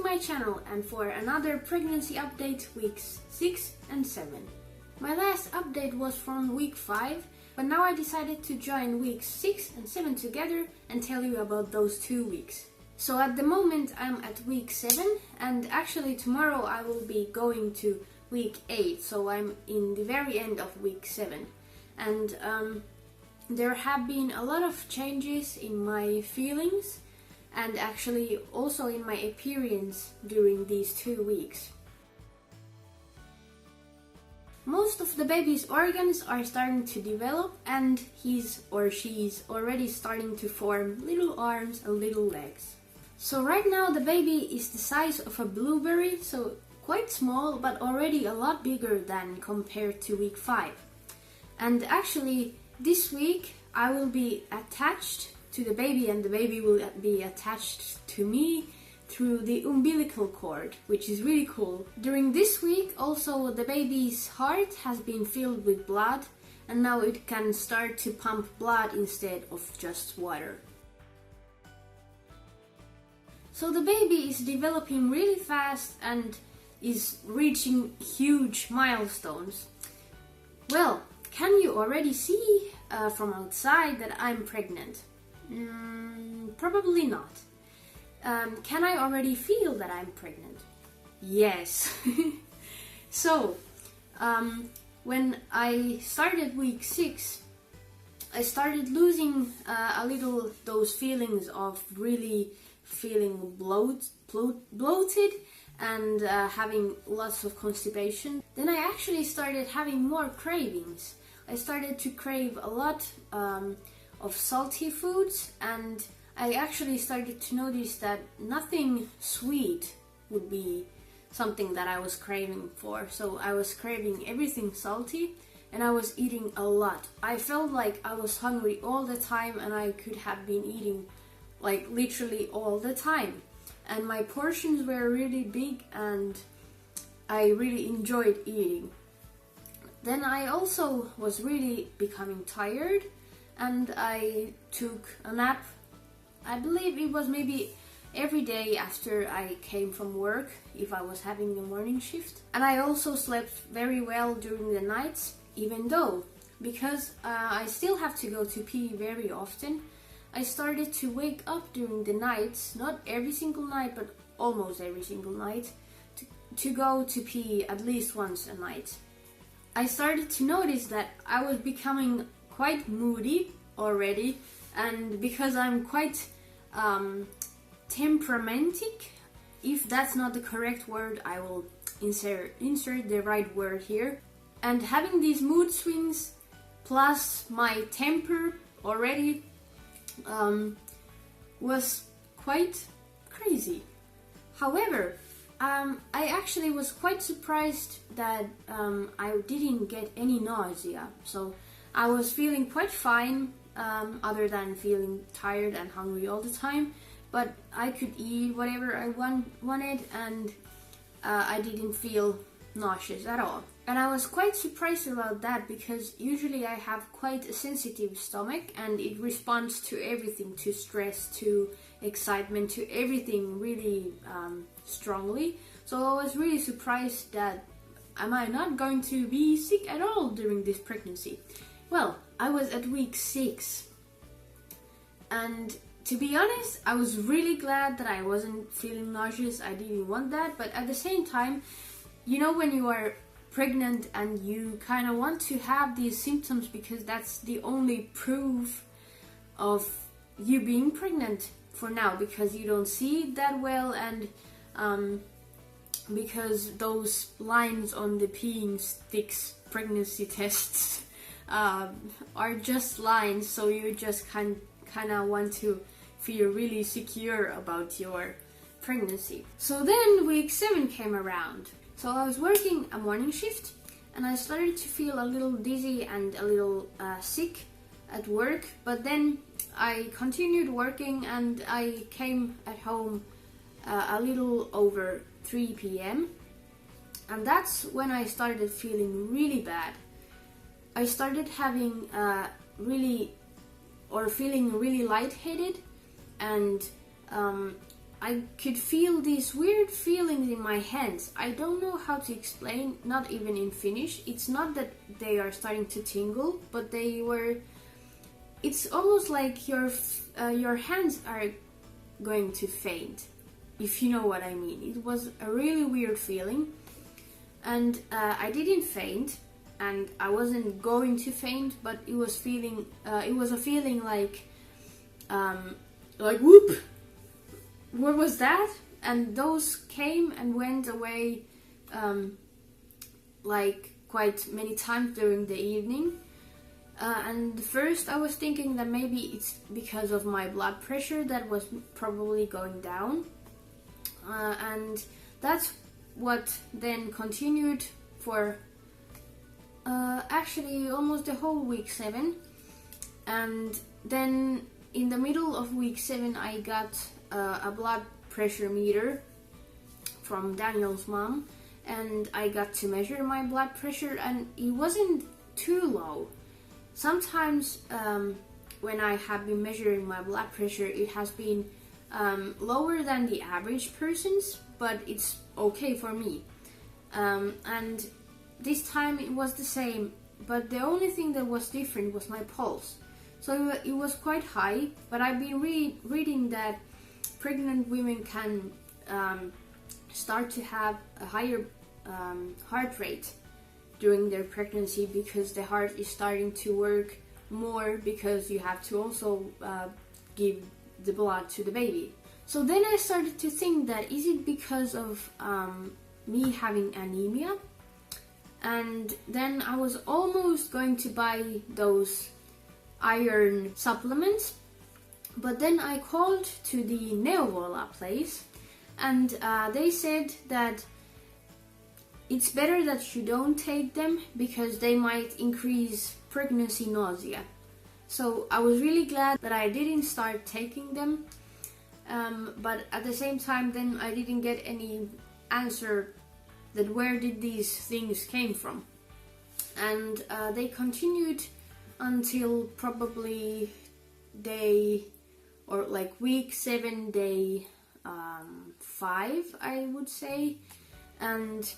my channel and for another pregnancy update weeks 6 and 7. My last update was from week 5, but now I decided to join weeks 6 and 7 together and tell you about those 2 weeks. So at the moment I'm at week 7, and actually tomorrow I will be going to week 8, so I'm in the very end of week 7. And there have been a lot of changes in my feelings and actually also in my appearance during these 2 weeks. Most of the baby's organs are starting to develop, and he's or she's already starting to form little arms and little legs. So right now the baby is the size of a blueberry, so quite small but already a lot bigger than compared to week 5. And actually this week I will be attached to the baby and the baby will be attached to me through the umbilical cord, which is really cool. During this week also the baby's heart has been filled with blood, and now it can start to pump blood instead of just water. So the baby is developing really fast and is reaching huge milestones. Well, can you already see from outside that I'm pregnant? Probably not. Can I already feel that I'm pregnant? Yes. So, when I started week 6, I started losing a little those feelings of really feeling bloated and having lots of constipation. Then I actually started having more cravings. I started to crave a lot of salty foods, and I actually started to notice that nothing sweet would be something that I was craving for. So I was craving everything salty, and I was eating a lot. I felt like I was hungry all the time, and I could have been eating like literally all the time. And my portions were really big and I really enjoyed eating. Then I also was really becoming tired, and I took a nap. I believe it was maybe every day after I came from work, if I was having a morning shift. And I also slept very well during the nights, even though, because I still have to go to pee very often, I started to wake up during the nights, not every single night, but almost every single night, to go to pee at least once a night. I started to notice that I was becoming quite moody already, and because I'm quite temperamentic, if that's not the correct word, I will insert the right word here. And having these mood swings plus my temper already was quite crazy. However, I actually was quite surprised that I didn't get any nausea. So I was feeling quite fine, other than feeling tired and hungry all the time. But I could eat whatever I wanted, and I didn't feel nauseous at all. And I was quite surprised about that, because usually I have quite a sensitive stomach and it responds to everything, to stress, to excitement, to everything really strongly. So I was really surprised that am I not going to be sick at all during this pregnancy. Well, I was at week 6, and to be honest, I was really glad that I wasn't feeling nauseous. I didn't want that, but at the same time, you know, when you are pregnant and you kind of want to have these symptoms because that's the only proof of you being pregnant for now, because you don't see it that well, and because those lines on the peeing sticks pregnancy tests are just lines, so you just kind of want to feel really secure about your pregnancy. So then week 7 came around. So I was working a morning shift, and I started to feel a little dizzy and a little sick at work, but then I continued working and I came at home a little over 3 p.m. and that's when I started feeling really bad. I started having feeling really lightheaded, and I could feel these weird feelings in my hands. I don't know how to explain, not even in Finnish. It's not that they are starting to tingle, but they were... It's almost like your hands are going to faint, if you know what I mean. It was a really weird feeling, and I didn't faint, and I wasn't going to faint, but it was a feeling like whoop. What was that? And those came and went away like quite many times during the evening. And first I was thinking that maybe it's because of my blood pressure that was probably going down. And that's what then continued for actually almost the whole week 7. And then in the middle of week 7 I got a blood pressure meter from Daniel's mom, and I got to measure my blood pressure, and it wasn't too low. Sometimes when I have been measuring my blood pressure, it has been lower than the average person's, but it's okay for me. And this time it was the same, but the only thing that was different was my pulse. So it was quite high, but I've been reading that pregnant women can start to have a higher heart rate during their pregnancy, because the heart is starting to work more, because you have to also give the blood to the baby. So then I started to think that is it because of me having anemia? And then I was almost going to buy those iron supplements, but then I called to the NAUSEA place, and they said that it's better that you don't take them because they might increase pregnancy nausea. So I was really glad that I didn't start taking them, but at the same time then I didn't get any answer that where did these things came from. And they continued until probably week 7, day 5, I would say. And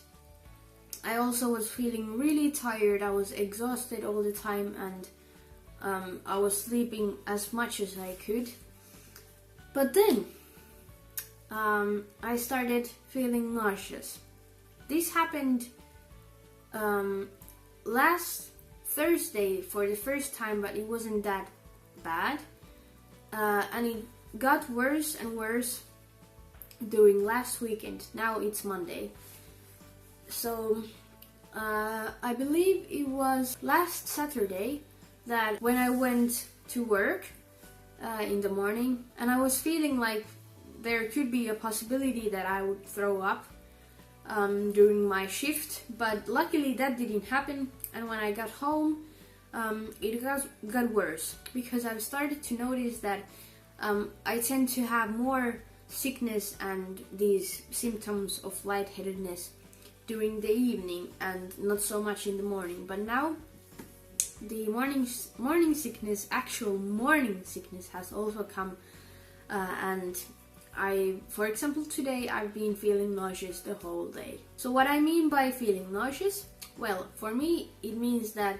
I also was feeling really tired. I was exhausted all the time, and I was sleeping as much as I could. But then I started feeling nauseous. This happened last Thursday for the first time, but it wasn't that bad. And it got worse and worse during last weekend. Now it's Monday. So I believe it was last Saturday that when I went to work in the morning, and I was feeling like there could be a possibility that I would throw up during my shift, but luckily that didn't happen. And when I got home, it got worse, because I've started to notice that I tend to have more sickness and these symptoms of lightheadedness during the evening and not so much in the morning. But now the morning sickness, actual morning sickness, has also come, and for example, today I've been feeling nauseous the whole day. So what I mean by feeling nauseous, well, for me it means that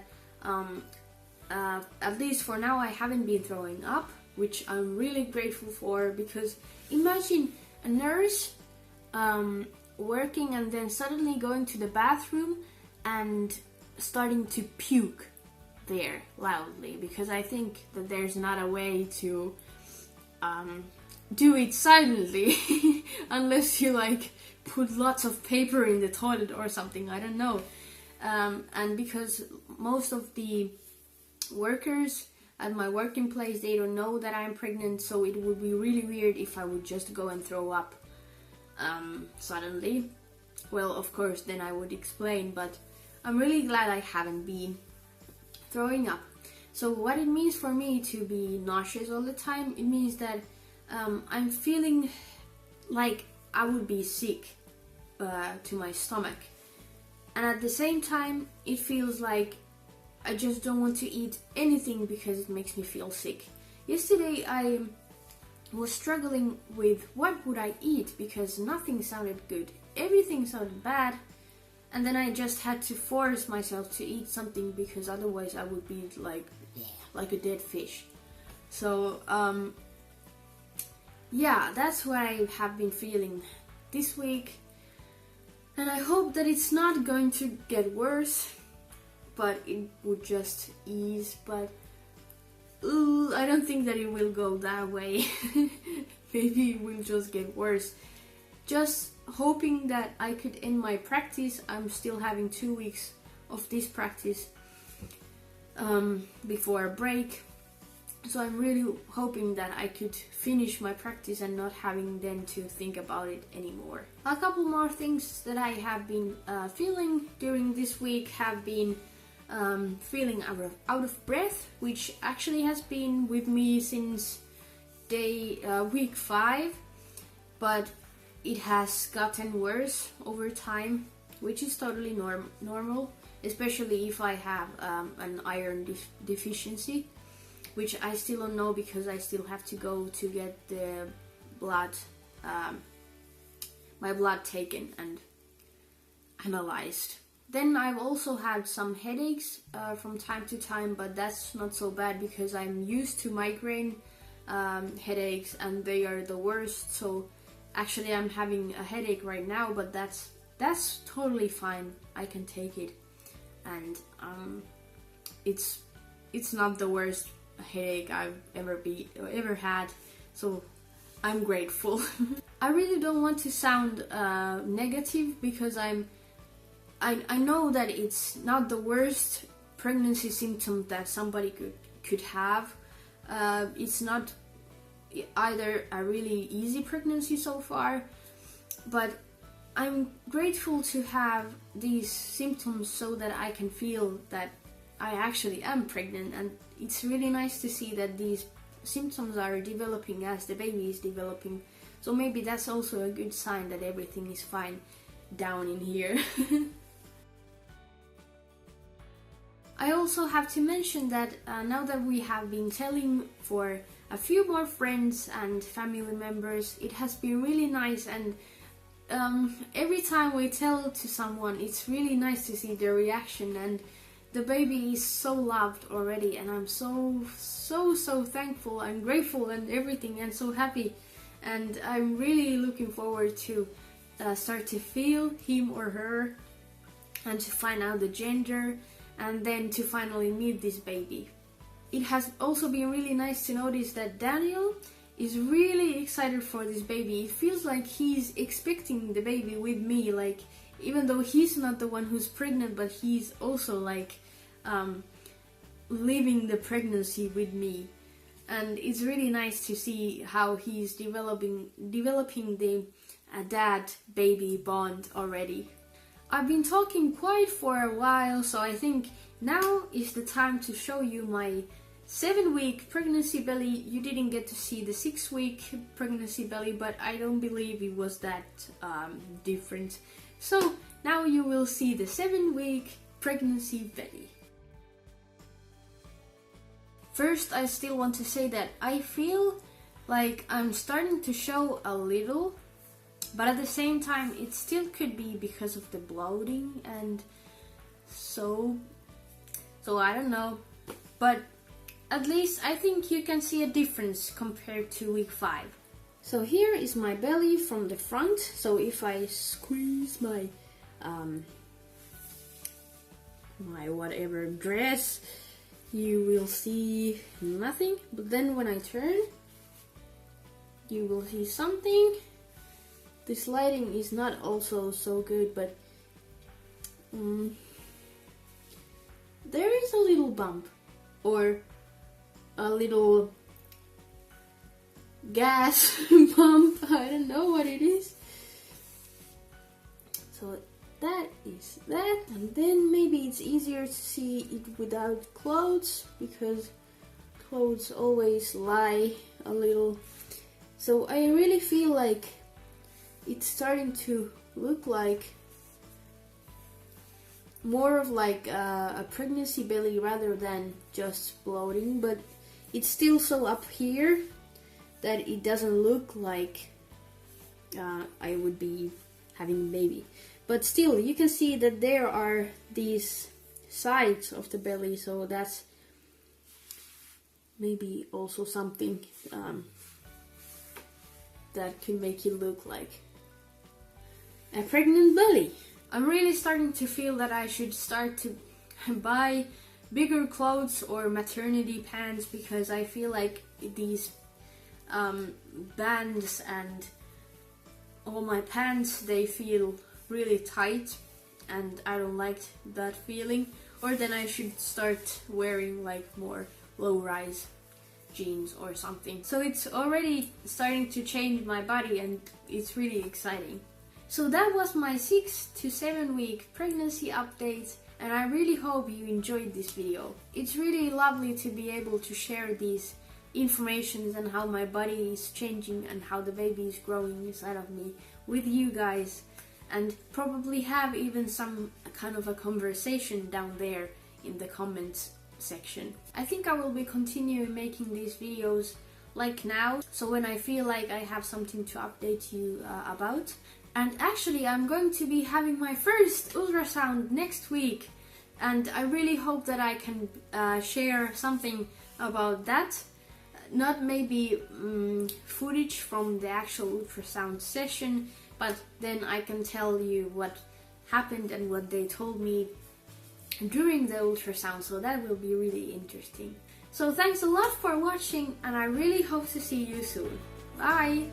at least for now I haven't been throwing up, which I'm really grateful for, because imagine a nurse working and then suddenly going to the bathroom and starting to puke there loudly, because I think that there's not a way to do it silently unless you put lots of paper in the toilet or something, I don't know. And because most of the workers at my working place, they don't know that I'm pregnant, so it would be really weird if I would just go and throw up suddenly. Well, of course, then I would explain, but I'm really glad I haven't been throwing up. So what it means for me to be nauseous all the time, it means that I'm feeling like I would be sick to my stomach. And at the same time, it feels like I just don't want to eat anything because it makes me feel sick. Yesterday I was struggling with what would I eat because nothing sounded good. Everything sounded bad, and then I just had to force myself to eat something because otherwise I would be like a dead fish. So yeah, that's what I have been feeling this week, and I hope that it's not going to get worse, but it would just ease. But I don't think that it will go that way. Maybe it will just get worse. Just hoping that I could end my practice. I'm still having 2 weeks of this practice before a break. So I'm really hoping that I could finish my practice and not having then to think about it anymore. A couple more things that I have been feeling during this week have been feeling out of breath, which actually has been with me since week 5, but it has gotten worse over time, which is totally normal, especially if I have an iron deficiency, which I still don't know because I still have to go to get the blood, my blood taken and analyzed. Then I've also had some headaches from time to time, but that's not so bad because I'm used to migraine headaches and they are the worst. So actually I'm having a headache right now, but that's totally fine. I can take it, and it's not the worst headache I've ever had. So I'm grateful. I really don't want to sound negative because I know that it's not the worst pregnancy symptom that somebody could have. It's not either a really easy pregnancy so far, but I'm grateful to have these symptoms so that I can feel that I actually am pregnant, and it's really nice to see that these symptoms are developing as the baby is developing. So maybe that's also a good sign that everything is fine down in here. I also have to mention that now that we have been telling for a few more friends and family members, it has been really nice, and every time we tell to someone, it's really nice to see their reaction, and the baby is so loved already, and I'm so thankful and grateful and everything, and so happy, and I'm really looking forward to start to feel him or her and to find out the gender, and then to finally meet this baby. It has also been really nice to notice that Daniel is really excited for this baby. It feels like he's expecting the baby with me, like even though he's not the one who's pregnant, but he's also like living the pregnancy with me. And it's really nice to see how he's developing the dad-baby bond already. I've been talking quite for a while, so I think now is the time to show you my 7-week pregnancy belly. You didn't get to see the 6-week pregnancy belly, but I don't believe it was that different. So now you will see the 7-week pregnancy belly. First, I still want to say that I feel like I'm starting to show a little, but at the same time it still could be because of the bloating, and so I don't know, but at least I think you can see a difference compared to week 5. So here is my belly from the front. So if I squeeze my my whatever dress, you will see nothing, but then when I turn, you will see something. This lighting is not also so good, but there is a little bump or a little gas pump. I don't know what it is. So that is that, and then maybe it's easier to see it without clothes because clothes always lie a little. So I really feel like it's starting to look like more of like a pregnancy belly rather than just bloating, but it's still so up here that it doesn't look like I would be having a baby. But still, you can see that there are these sides of the belly, so that's maybe also something that can make you look like a pregnant belly. I'm really starting to feel that I should start to buy bigger clothes or maternity pants, because I feel like these bands and all my pants, they feel really tight and I don't like that feeling. Or then I should start wearing like more low-rise jeans or something. So it's already starting to change my body and it's really exciting. So that was my 6 to 7 week pregnancy update, and I really hope you enjoyed this video. It's really lovely to be able to share these informations and how my body is changing and how the baby is growing inside of me with you guys, and probably have even some kind of a conversation down there in the comments section. I think I will be continuing making these videos like now, so when I feel like I have something to update you about. And actually I'm going to be having my first ultrasound next week, and I really hope that I can share something about that. Not maybe footage from the actual ultrasound session, but then I can tell you what happened and what they told me during the ultrasound, so that will be really interesting. So thanks a lot for watching, and I really hope to see you soon. Bye!